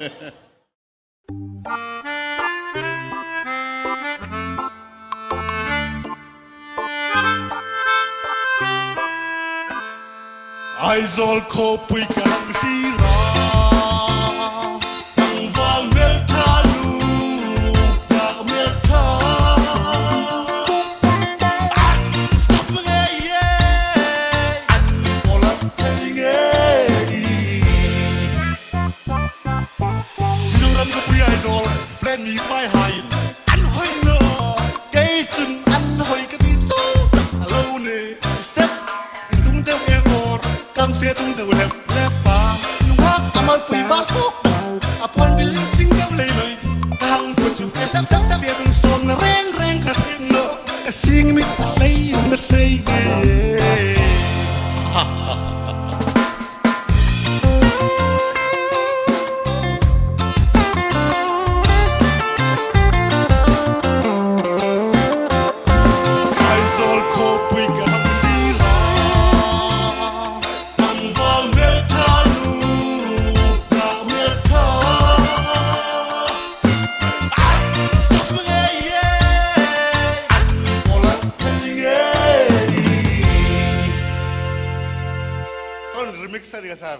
Idol ropui kan hira Nang val melta lu Dak melta Stop mengaye An bolat kenge Nuran ropui idol Plan mi pai hai An hoi no Gay chun an hoi ka biso Hello ne Step Tung teo e or Kang phía tung teo lep lep pa Nung hak amal pui vát khóc Apon biling sing teo lei lei Kang pun chung ke sap sap sap phía tung song na reng reng ka rin no Ka sing mit a lei Idol ropui kan hira Nang val melta lu Dak melta Stop mengaye An bolat kenge On remix tadi kasar.